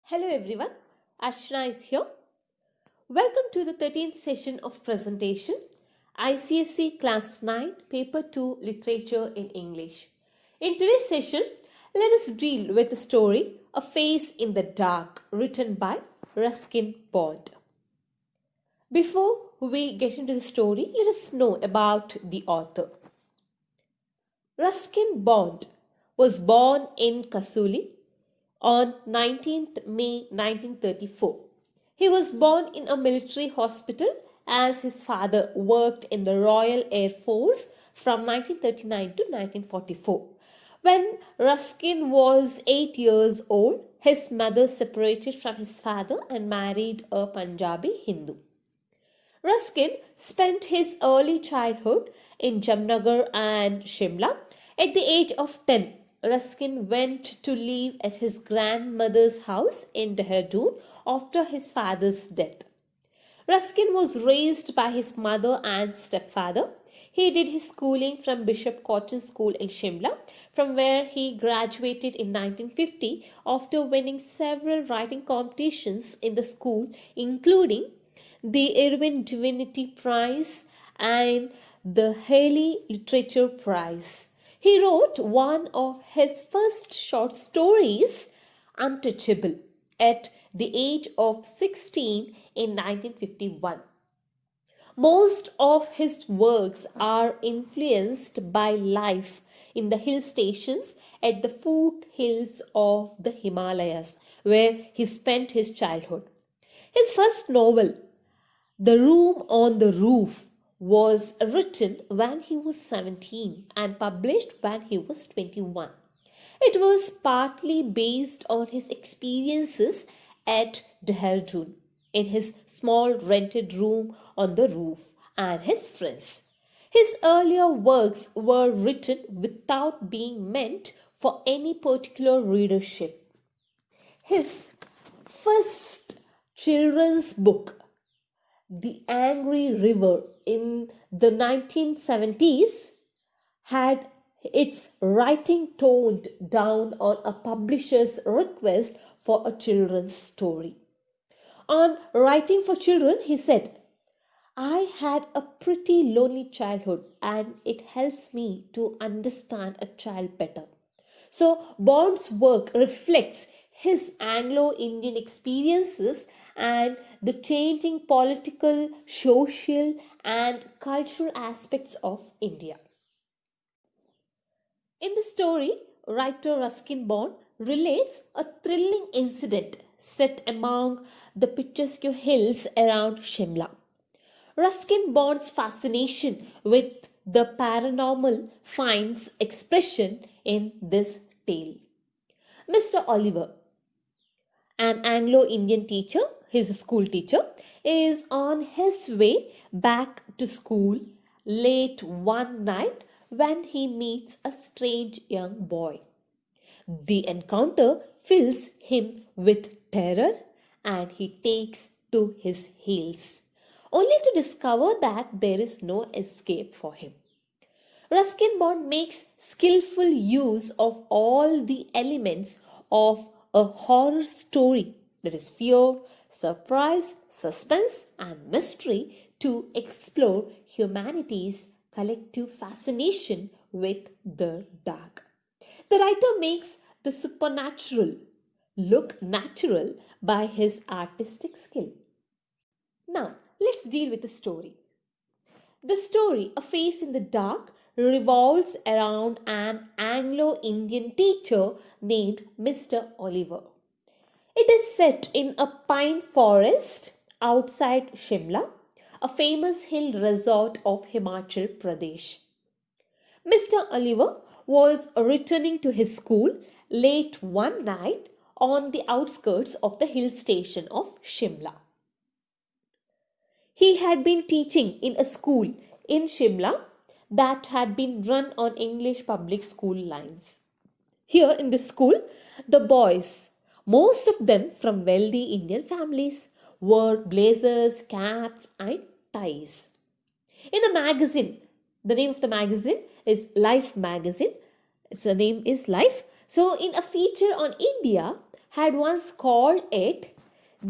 Hello everyone, Ashna is here. Welcome to the 13th session of presentation, ICSE Class 9, Paper 2, Literature in English. In today's session, let us deal with the story A Face in the Dark, written by Ruskin Bond. Before we get into the story, let us know about the author. Ruskin Bond was born in Kasuli on 19th May 1934. He was born in a military hospital as his father worked in the Royal Air Force from 1939 to 1944. When Ruskin was 8 years old, his mother separated from his father and married a Punjabi Hindu. Ruskin spent his early childhood in Jamnagar and Shimla. At the age of 10, Ruskin went to live at his grandmother's house in Dehradun after his father's death. Ruskin was raised by his mother and stepfather. He did his schooling from Bishop Cotton School in Shimla, from where he graduated in 1950 after winning several writing competitions in the school, including the Irwin Divinity Prize and the Haley Literature Prize. He wrote one of his first short stories, Untouchable, at the age of 16 in 1951. Most of his works are influenced by life in the hill stations at the foothills of the Himalayas, where he spent his childhood. His first novel, The Room on the Roof, was written when he was 17 and published when he was 21. It was partly based on his experiences at Dehradun, in his small rented room on the roof, and his friends. His earlier works were written without being meant for any particular readership. His first children's book, The Angry River, in the 1970s, had its writing toned down on a publisher's request for a children's story. On writing for children, he said, I had a pretty lonely childhood and it helps me to understand a child better. So, Bond's work reflects his Anglo-Indian experiences and the changing political, social, and cultural aspects of India. In the story, writer Ruskin Bond relates a thrilling incident set among the picturesque hills around Shimla. Ruskin Bond's fascination with the paranormal finds expression in this tale. Mr. Oliver, an Anglo-Indian teacher, he's a school teacher, is on his way back to school late one night when he meets a strange young boy. The encounter fills him with terror and he takes to his heels, only to discover that there is no escape for him. Ruskin Bond makes skillful use of all the elements of a horror story, that is fear, surprise, suspense, and mystery, to explore humanity's collective fascination with the dark. The writer makes the supernatural look natural by his artistic skill. Now, let's deal with the story. The story, A Face in the Dark, revolves around an Anglo-Indian teacher named Mr. Oliver. It is set in a pine forest outside Shimla, a famous hill resort of Himachal Pradesh. Mr. Oliver was returning to his school late one night on the outskirts of the hill station of Shimla. He had been teaching in a school in Shimla that had been run on English public school lines. Here in this school, the boys, most of them from wealthy Indian families, wore blazers, caps, and ties. In a magazine, the name of the magazine is Life magazine. Its name is Life. So, in a feature on India, had once called it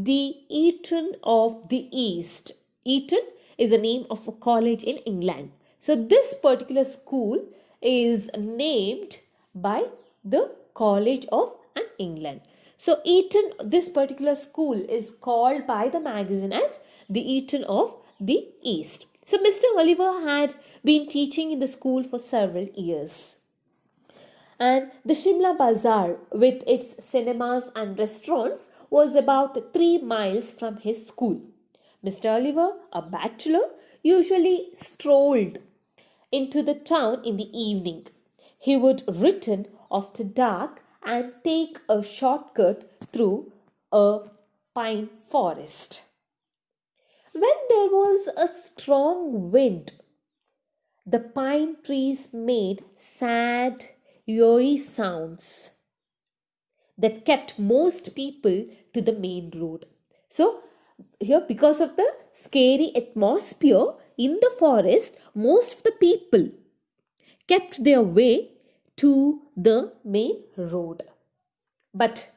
the Eton of the East. Eton is the name of a college in England. So this particular school is named by the College of England. So Eton, this particular school is called by the magazine as the Eton of the East. So Mr. Oliver had been teaching in the school for several years. And the Shimla Bazaar, with its cinemas and restaurants, was about 3 miles from his school. Mr. Oliver, a bachelor, usually strolled into the town in the evening. He would return after dark and take a shortcut through a pine forest. When there was a strong wind, the pine trees made sad, eerie sounds that kept most people to the main road. So, here, because of the scary atmosphere in the forest, most of the people kept their way to the main road. But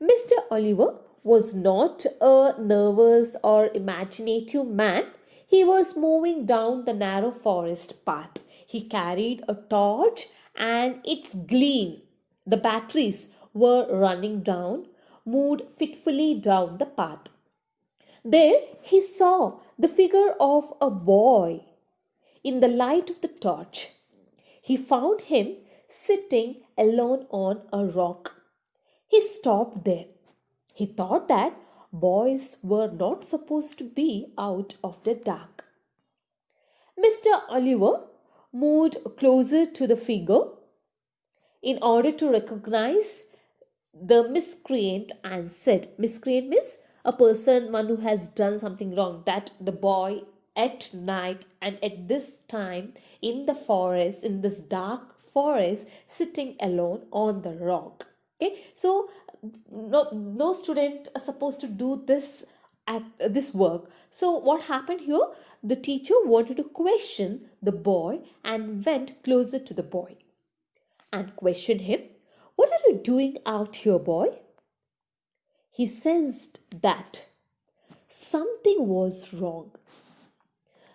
Mr. Oliver was not a nervous or imaginative man. He was moving down the narrow forest path. He carried a torch and its gleam, the batteries were running down, moved fitfully down the path. There he saw the figure of a boy in the light of the torch. He found him sitting alone on a rock. He stopped there. He thought that boys were not supposed to be out of the dark. Mr. Oliver moved closer to the figure in order to recognize the miscreant and said, miscreant means a person, one who has done something wrong, that the boy at night and at this time in the forest, in this dark forest, sitting alone on the rock. Okay, so no student is supposed to do this work. So what happened here? The teacher wanted to question the boy and went closer to the boy and questioned him. What are you doing out here, boy? He sensed that something was wrong.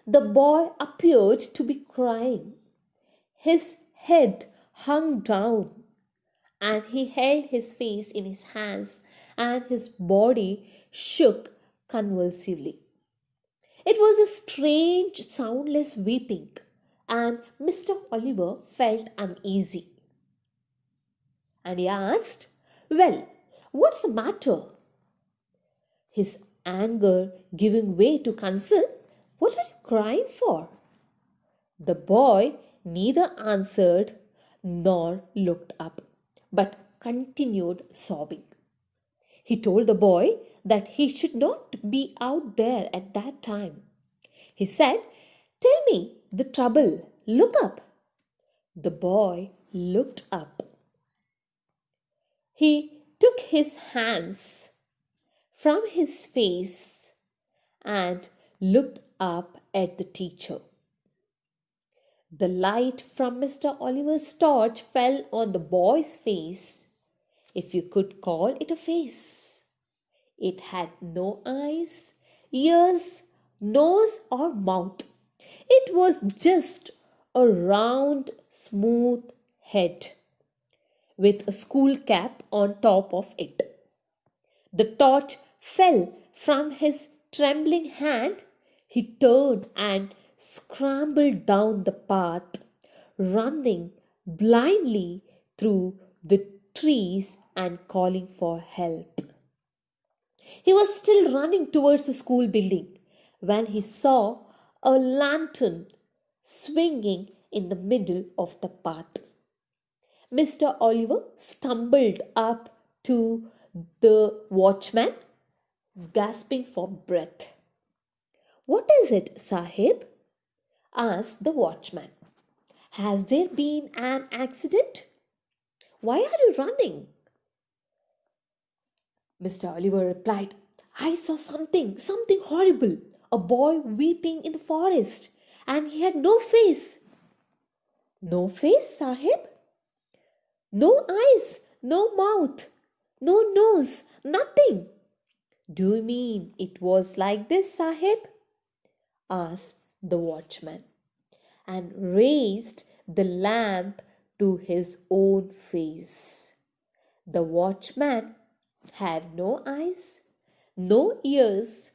The boy appeared to be crying. His head hung down and he held his face in his hands and his body shook convulsively. It was a strange, soundless weeping, and Mr. Oliver felt uneasy. And he asked, "Well, what's the matter?" His anger giving way to concern. "What are you crying for?" The boy neither answered nor looked up, but continued sobbing. He told the boy that he should not be out there at that time. He said, "Tell me the trouble. Look up." The boy looked up. He took his hands from his face and looked up at the teacher. The light from Mr. Oliver's torch fell on the boy's face, if you could call it a face. It had no eyes, ears, nose, or mouth. It was just a round, smooth head with a school cap on top of it. The torch fell from his trembling hand. He turned and scrambled down the path, running blindly through the trees and calling for help. He was still running towards the school building when he saw a lantern swinging in the middle of the path. Mr. Oliver stumbled up to the watchman, gasping for breath. "What is it, Sahib?" asked the watchman. "Has there been an accident? Why are you running?" Mr. Oliver replied, "I saw something horrible. A boy weeping in the forest, and he had no face." "No face, Sahib?" "No eyes, no mouth, No nose, nothing. Do you mean it was like this, Sahib? Asked the watchman, and raised the lamp to his own face. The watchman had no eyes, no ears,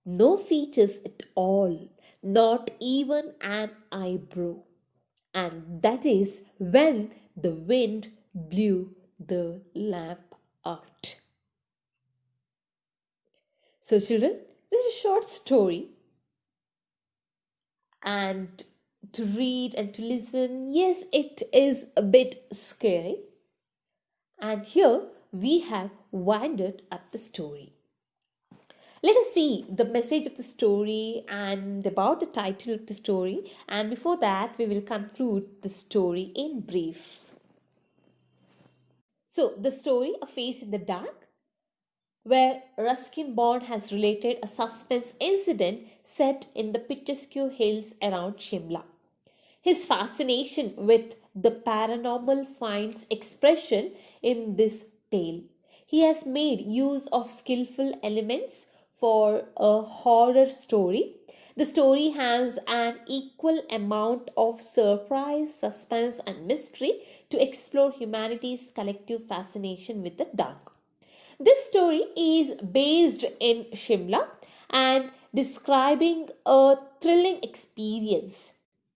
no features at all, not even an eyebrow. And that is when the wind blew the lamp out. So, children, this is a short story, and to read and to listen, yes, it is a bit scary. And here we have winded up the story. Let us see the message of the story and about the title of the story. And before that, we will conclude the story in brief. So, the story, A Face in the Dark, where Ruskin Bond has related a suspense incident set in the picturesque hills around Shimla. His fascination with the paranormal finds expression in this tale. He has made use of skillful elements for a horror story. The story has an equal amount of surprise, suspense, and mystery to explore humanity's collective fascination with the dark. This story is based in Shimla and describing a thrilling experience.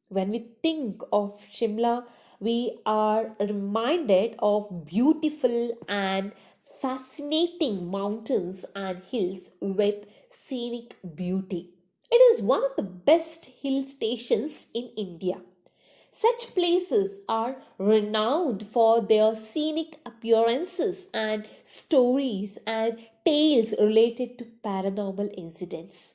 When we think of Shimla, we are reminded of beautiful and fascinating mountains and hills with scenic beauty. It is one of the best hill stations in India. Such places are renowned for their scenic appearances and stories and tales related to paranormal incidents.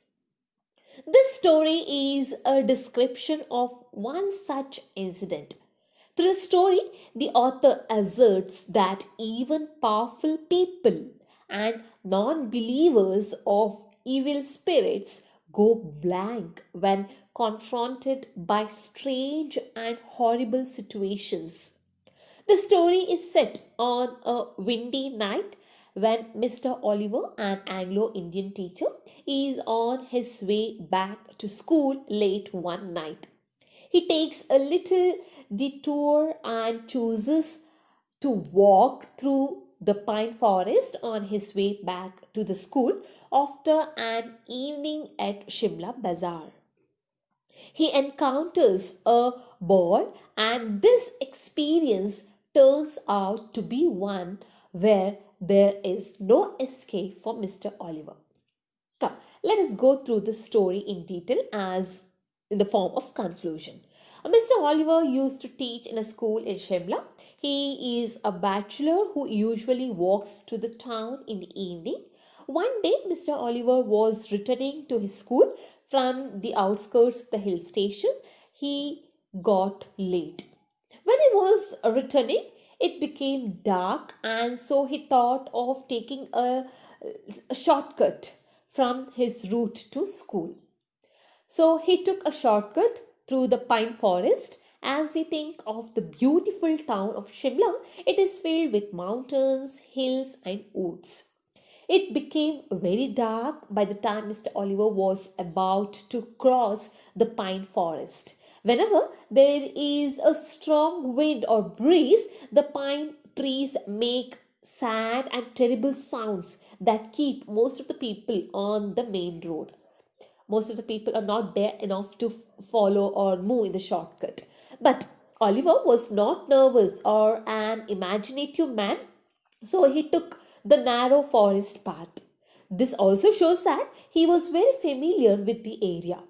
This story is a description of one such incident. Through the story, the author asserts that even powerful people and non believers of evil spirits go blank when confronted by strange and horrible situations. The story is set on a windy night when Mr. Oliver, an Anglo Indian teacher, is on his way back to school late one night. He takes a little detour and chooses to walk through the pine forest on his way back to the school after an evening at Shimla Bazaar. He encounters a boy, and this experience turns out to be one where there is no escape for Mr. Oliver. Come, let us go through the story in detail as in the form of conclusion. Mr. Oliver used to teach in a school in Shimla. He is a bachelor who usually walks to the town in the evening. One day, Mr. Oliver was returning to his school from the outskirts of the hill station. He got late. When he was returning, it became dark, and so he thought of taking a shortcut from his route to school. So he took a shortcut through the pine forest. As we think of the beautiful town of Shimla, it is filled with mountains, hills, and woods. It became very dark by the time Mr. Oliver was about to cross the pine forest. Whenever there is a strong wind or breeze, the pine trees make sad and terrible sounds that keep most of the people on the main road. Most of the people are not there enough to follow or move in the shortcut. But Oliver was not nervous or an imaginative man, so he took the narrow forest path. This also shows that he was very familiar with the area.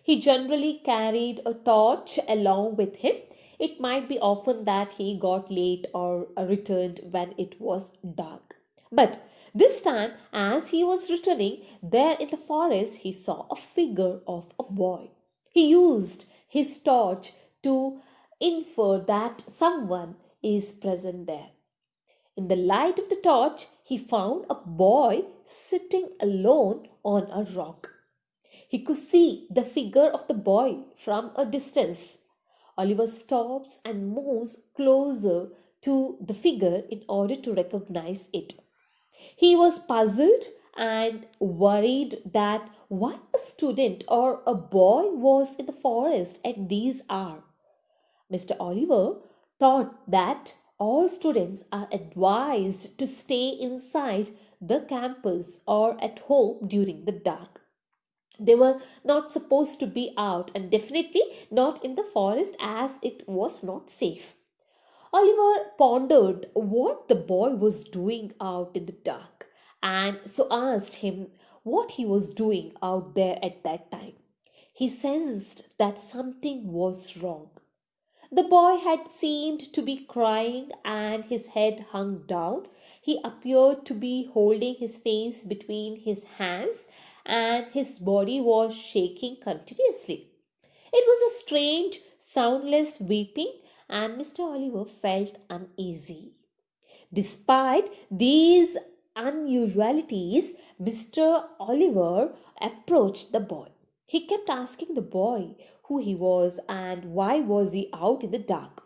He generally carried a torch along with him. It might be often that he got late or returned when it was dark. But this time, as he was returning, there in the forest, he saw a figure of a boy. He used his torch to infer that someone is present there. In the light of the torch, he found a boy sitting alone on a rock. He could see the figure of the boy from a distance. Oliver stops and moves closer to the figure in order to recognize it. He was puzzled and worried that why a student or a boy was in the forest at these hours. Mr. Oliver thought that all students are advised to stay inside the campus or at home during the dark. They were not supposed to be out and definitely not in the forest as it was not safe. Oliver pondered what the boy was doing out in the dark and so asked him what he was doing out there at that time. He sensed that something was wrong. The boy had seemed to be crying and his head hung down. He appeared to be holding his face between his hands and his body was shaking continuously. It was a strange, soundless weeping, and Mr. Oliver felt uneasy. Despite these unusualities, Mr. Oliver approached the boy. He kept asking the boy who he was and why was he out in the dark.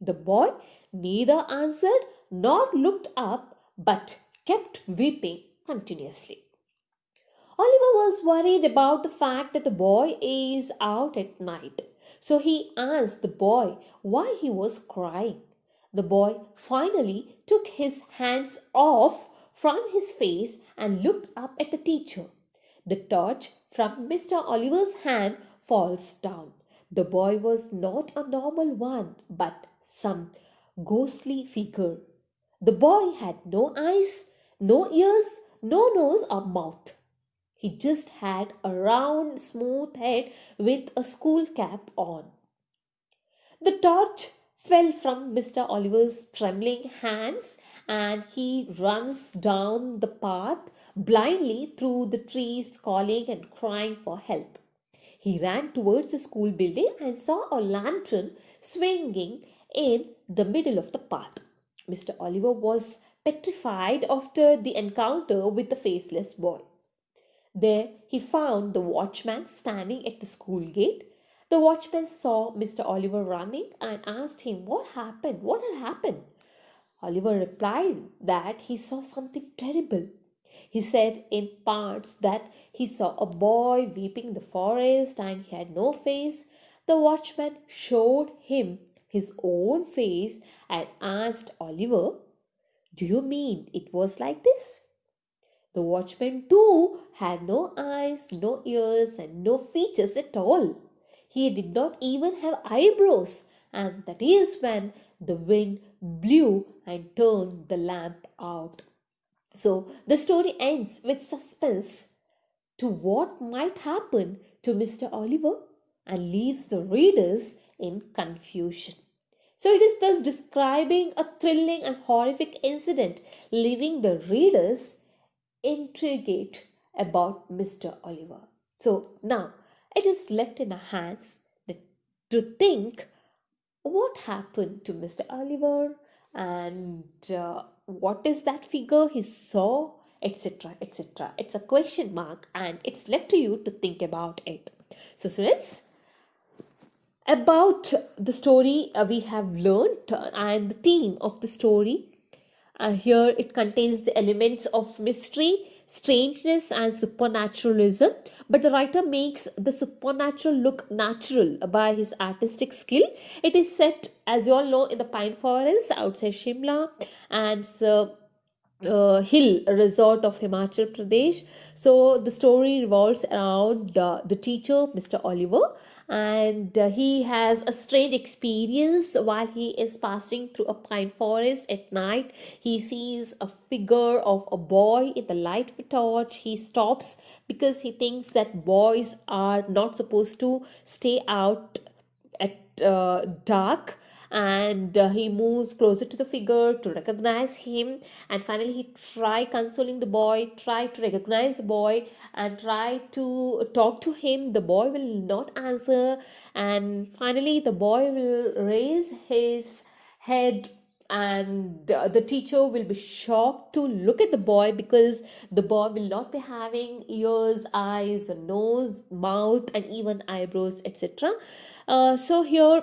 The boy neither answered nor looked up but kept weeping continuously. Oliver was worried about the fact that the boy is out at night. So he asked the boy why he was crying. The boy finally took his hands off from his face and looked up at the teacher. The torch from Mr. Oliver's hand falls down. The boy was not a normal one, but some ghostly figure. The boy had no eyes, no ears, no nose or mouth. He just had a round, smooth head with a school cap on. The torch fell from Mr. Oliver's trembling hands and he runs down the path blindly through the trees, calling and crying for help. He ran towards the school building and saw a lantern swinging in the middle of the path. Mr. Oliver was petrified after the encounter with the faceless boy. There he found the watchman standing at the school gate. The watchman saw Mr. Oliver running and asked him what happened, what had happened. Oliver replied that he saw something terrible. He said in parts that he saw a boy weeping in the forest and he had no face. The watchman showed him his own face and asked Oliver, "Do you mean it was like this?" The watchman too had no eyes, no ears, and no features at all. He did not even have eyebrows, and that is when the wind blew and turned the lamp out. So the story ends with suspense to what might happen to Mr. Oliver and leaves the readers in confusion. So it is thus describing a thrilling and horrific incident, leaving the readers intrigued about Mr. Oliver. So now it is left in our hands to think what happened to Mr. Oliver and what is that figure he saw, etc. etc. It's a question mark and it's left to you to think about it. So students, about the story we have learned and the theme of the story. Here it contains the elements of mystery, strangeness, and supernaturalism, but the writer makes the supernatural look natural by his artistic skill. It is set, as you all know, in the pine forest outside Shimla, and so hill resort of Himachal Pradesh. So the story revolves around the teacher, Mr. Oliver, and he has a strange experience while he is passing through a pine forest at night. He sees a figure of a boy in the light of a torch. He stops because he thinks that boys are not supposed to stay out at dark, and he moves closer to the figure to recognize him, and finally he try consoling the boy, try to recognize the boy and try to talk to him. The boy will not answer, and finally the boy will raise his head, and the teacher will be shocked to look at the boy because the boy will not be having ears, eyes, nose, mouth, and even eyebrows, etc. So here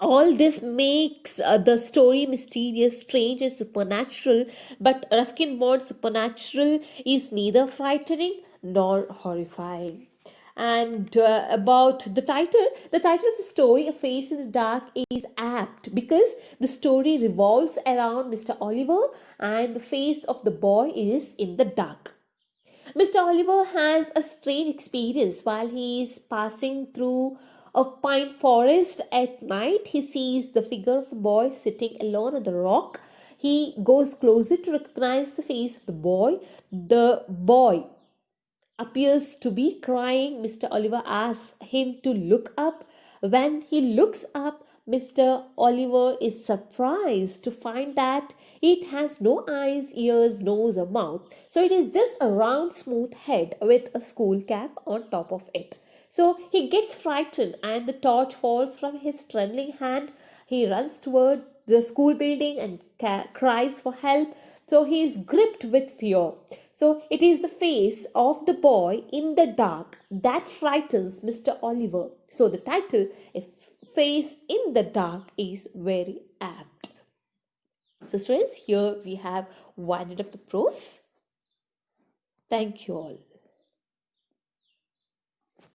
All this makes the story mysterious, strange, and supernatural, but Ruskin Maud's supernatural is neither frightening nor horrifying. And about the title of the story, A Face in the Dark, is apt because the story revolves around Mr. Oliver and the face of the boy is in the dark. Mr. Oliver has a strange experience while he is passing through a pine forest at night. He sees the figure of a boy sitting alone on the rock. He goes closer to recognize the face of the boy. The boy appears to be crying. Mr. Oliver asks him to look up. When he looks up, Mr. Oliver is surprised to find that it has no eyes, ears, nose, or mouth. So it is just a round, smooth head with a school cap on top of it. So he gets frightened and the torch falls from his trembling hand. He runs toward the school building and cries for help. So he is gripped with fear. So it is the face of the boy in the dark that frightens Mr. Oliver. So the title, A Face in the Dark, is very apt. So students, here we have winded up the prose. Thank you all.